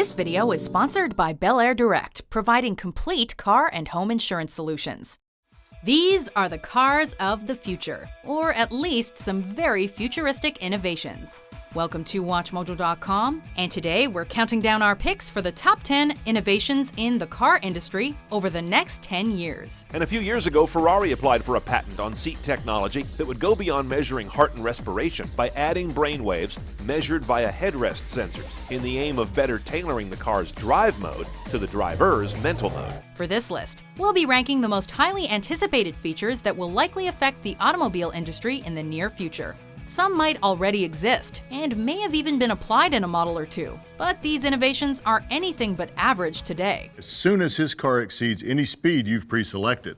This video is sponsored by Bel Air Direct, providing complete car and home insurance solutions. These are the cars of the future, or at least some very futuristic innovations. Welcome to WatchMojo.com, and today we're counting down our picks for the top 10 innovations in the car industry over the next 10 years. And a few years ago, Ferrari applied for a patent on seat technology that would go beyond measuring heart and respiration by adding brainwaves measured via headrest sensors in the aim of better tailoring the car's drive mode to the driver's mental mode. For this list, we'll be ranking the most highly anticipated features that will likely affect the automobile industry in the near future. Some might already exist, and may have even been applied in a model or two, but these innovations are anything but average today. As soon as his car exceeds any speed you've pre-selected,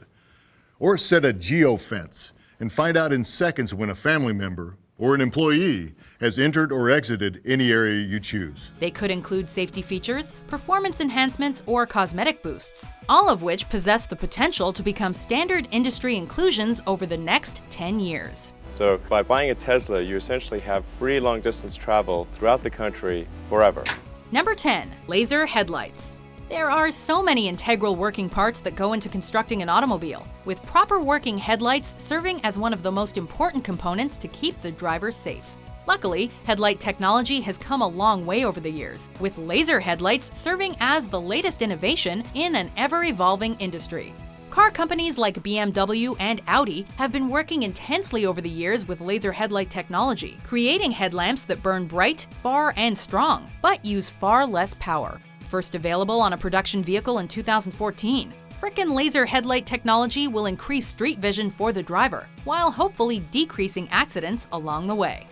or set a geofence and find out in seconds when a family member or an employee has entered or exited any area you choose. They could include safety features, performance enhancements, or cosmetic boosts, all of which possess the potential to become standard industry inclusions over the next 10 years. So by buying a Tesla, you essentially have free long-distance travel throughout the country forever. Number 10. Laser headlights. There are so many integral working parts that go into constructing an automobile, with proper working headlights serving as one of the most important components to keep the driver safe. Luckily, headlight technology has come a long way over the years, with laser headlights serving as the latest innovation in an ever-evolving industry. Car companies like BMW and Audi have been working intensely over the years with laser headlight technology, creating headlamps that burn bright, far, and strong, but use far less power. First available on a production vehicle in 2014, frickin' laser headlight technology will increase street vision for the driver, while hopefully decreasing accidents along the way.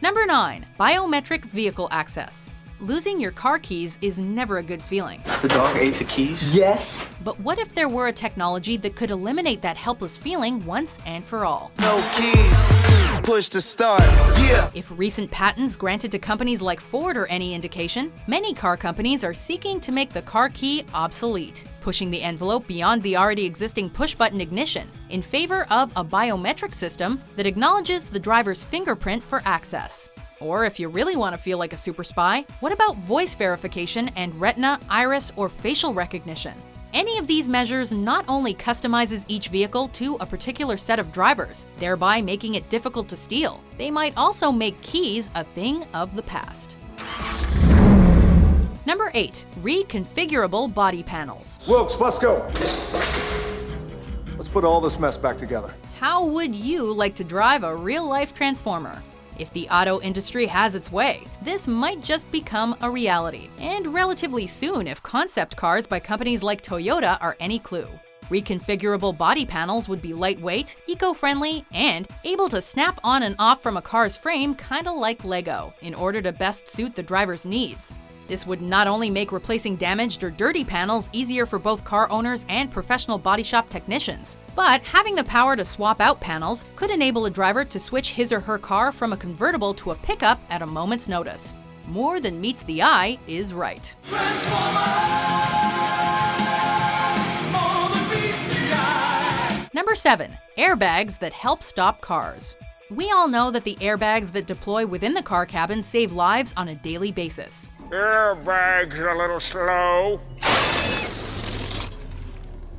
Number 9. Biometric vehicle access. Losing your car keys is never a good feeling. The dog ate the keys? Yes. But what if there were a technology that could eliminate that helpless feeling once and for all? No keys, push to start, yeah. If recent patents granted to companies like Ford are any indication, many car companies are seeking to make the car key obsolete, pushing the envelope beyond the already existing push-button ignition in favor of a biometric system that acknowledges the driver's fingerprint for access. Or if you really want to feel like a super spy, what about voice verification and retina, iris, or facial recognition? Any of these measures not only customizes each vehicle to a particular set of drivers, thereby making it difficult to steal, they might also make keys a thing of the past. Number 8. Reconfigurable body panels. Wilkes, let's go. Let's put all this mess back together. How would you like to drive a real-life Transformer? If the auto industry has its way, this might just become a reality, and relatively soon if concept cars by companies like Toyota are any clue. Reconfigurable body panels would be lightweight, eco-friendly, and able to snap on and off from a car's frame kinda like Lego, in order to best suit the driver's needs. This would not only make replacing damaged or dirty panels easier for both car owners and professional body shop technicians, but having the power to swap out panels could enable a driver to switch his or her car from a convertible to a pickup at a moment's notice. More than meets the eye is right. Number 7. Airbags that help stop cars. We all know that the airbags that deploy within the car cabin save lives on a daily basis. Airbags a little slow.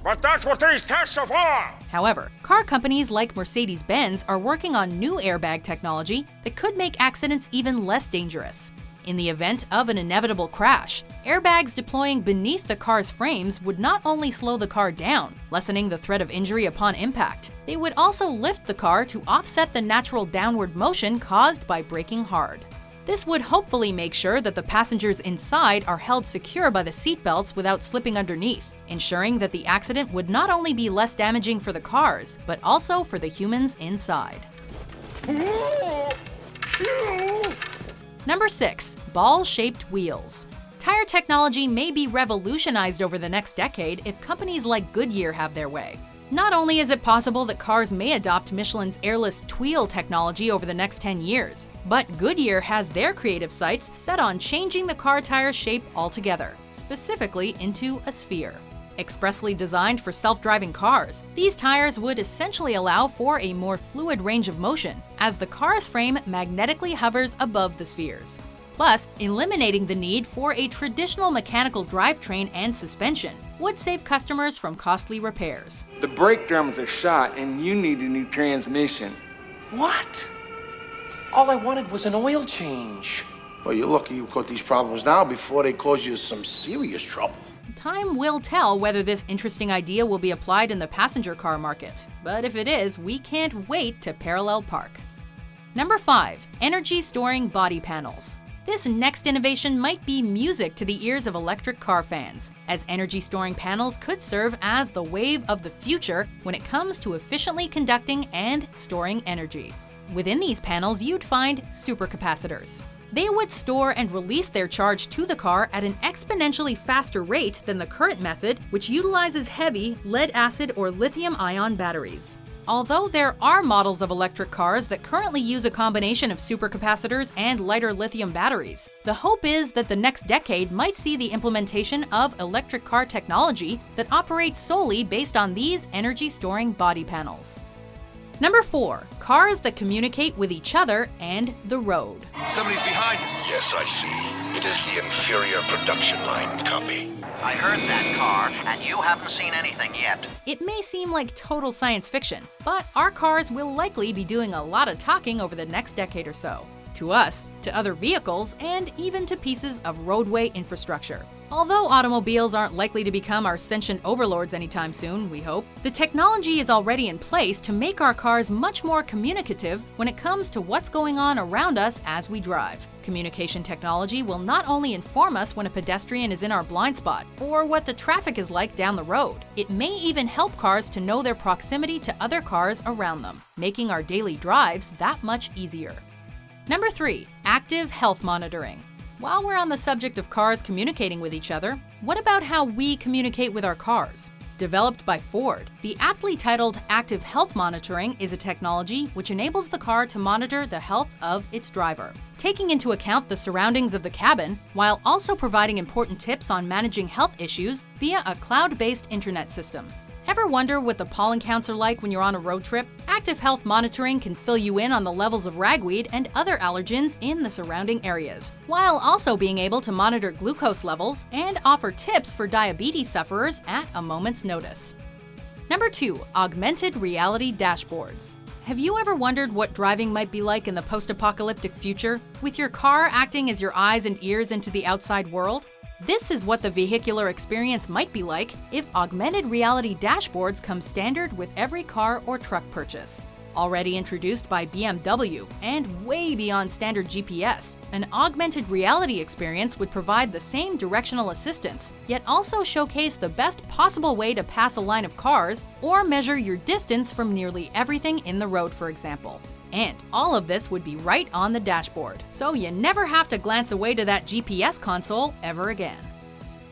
But that's what these tests are for! However, car companies like Mercedes-Benz are working on new airbag technology that could make accidents even less dangerous. In the event of an inevitable crash, airbags deploying beneath the car's frames would not only slow the car down, lessening the threat of injury upon impact, they would also lift the car to offset the natural downward motion caused by braking hard. This would hopefully make sure that the passengers inside are held secure by the seatbelts without slipping underneath, ensuring that the accident would not only be less damaging for the cars, but also for the humans inside. Number 6. BallShaped Wheels. Tire technology may be revolutionized over the next decade if companies like Goodyear have their way. Not only is it possible that cars may adopt Michelin's airless Tweel technology over the next 10 years, but Goodyear has their creative sights set on changing the car tire shape altogether, specifically into a sphere. Expressly designed for self-driving cars, these tires would essentially allow for a more fluid range of motion, as the car's frame magnetically hovers above the spheres. Plus, eliminating the need for a traditional mechanical drivetrain and suspension would save customers from costly repairs. The brake drums are shot and you need a new transmission. What? All I wanted was an oil change. Well, you're lucky you caught these problems now before they cause you some serious trouble. Time will tell whether this interesting idea will be applied in the passenger car market. But if it is, we can't wait to parallel park. Number 5. Energy storing body panels. This next innovation might be music to the ears of electric car fans, as energy storing panels could serve as the wave of the future when it comes to efficiently conducting and storing energy. Within these panels, you'd find supercapacitors. They would store and release their charge to the car at an exponentially faster rate than the current method, which utilizes heavy lead-acid or lithium-ion batteries. Although there are models of electric cars that currently use a combination of supercapacitors and lighter lithium batteries, the hope is that the next decade might see the implementation of electric car technology that operates solely based on these energy-storing body panels. Number 4. Cars that communicate with each other and the road. Somebody's behind us. Yes, I see. It is the inferior production line. Copy. I heard that car, and you haven't seen anything yet. It may seem like total science fiction, but our cars will likely be doing a lot of talking over the next decade or so. To us, to other vehicles, and even to pieces of roadway infrastructure. Although automobiles aren't likely to become our sentient overlords anytime soon, we hope, the technology is already in place to make our cars much more communicative when it comes to what's going on around us as we drive. Communication technology will not only inform us when a pedestrian is in our blind spot, or what the traffic is like down the road, it may even help cars to know their proximity to other cars around them, making our daily drives that much easier. Number 3. Active health monitoring. While we're on the subject of cars communicating with each other, what about how we communicate with our cars? Developed by Ford, the aptly titled Active Health Monitoring is a technology which enables the car to monitor the health of its driver, taking into account the surroundings of the cabin, while also providing important tips on managing health issues via a cloud-based internet system. Ever wonder what the pollen counts are like when you're on a road trip? Active Health Monitoring can fill you in on the levels of ragweed and other allergens in the surrounding areas, while also being able to monitor glucose levels and offer tips for diabetes sufferers at a moment's notice. Number 2. Augmented reality dashboards. Have you ever wondered what driving might be like in the post-apocalyptic future, with your car acting as your eyes and ears into the outside world? This is what the vehicular experience might be like if augmented reality dashboards come standard with every car or truck purchase. Already introduced by BMW and way beyond standard GPS, an augmented reality experience would provide the same directional assistance, yet also showcase the best possible way to pass a line of cars or measure your distance from nearly everything in the road, for example. And all of this would be right on the dashboard, so you never have to glance away to that GPS console ever again.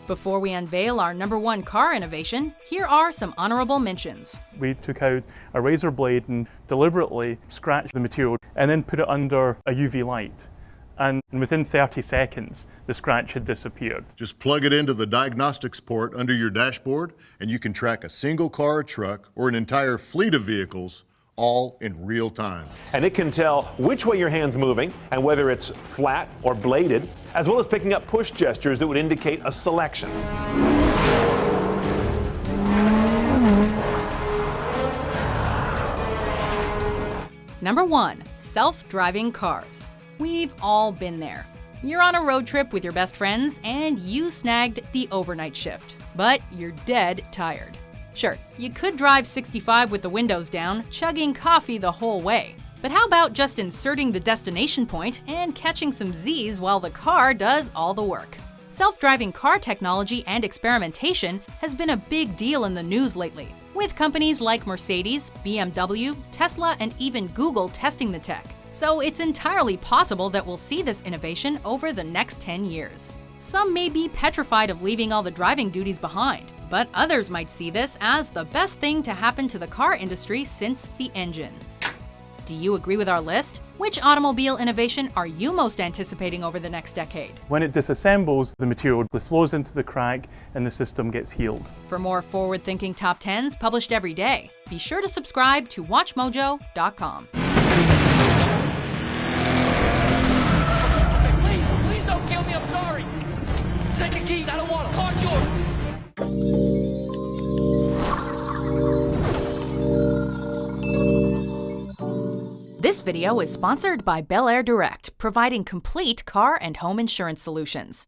Before we unveil our number 1 car innovation, here are some honorable mentions. We took out a razor blade and deliberately scratched the material and then put it under a UV light. And within 30 seconds, the scratch had disappeared. Just plug it into the diagnostics port under your dashboard, and you can track a single car or truck or an entire fleet of vehicles all in real time. And it can tell which way your hand's moving and whether it's flat or bladed, as well as picking up push gestures that would indicate a selection. Number 1. Self-driving cars. We've all been there. You're on a road trip with your best friends and you snagged the overnight shift, but you're dead tired. Sure, you could drive 65 with the windows down, chugging coffee the whole way. But how about just inserting the destination point and catching some Z's while the car does all the work? Self-driving car technology and experimentation has been a big deal in the news lately, with companies like Mercedes, BMW, Tesla, and even Google testing the tech. So it's entirely possible that we'll see this innovation over the next 10 years. Some may be petrified of leaving all the driving duties behind, but others might see this as the best thing to happen to the car industry since the engine. Do you agree with our list? Which automobile innovation are you most anticipating over the next decade? When it disassembles, the material flows into the crack and the system gets healed. For more forward-thinking top 10s published every day, be sure to subscribe to WatchMojo.com. Please This video is sponsored by Bel Air Direct, providing complete car and home insurance solutions.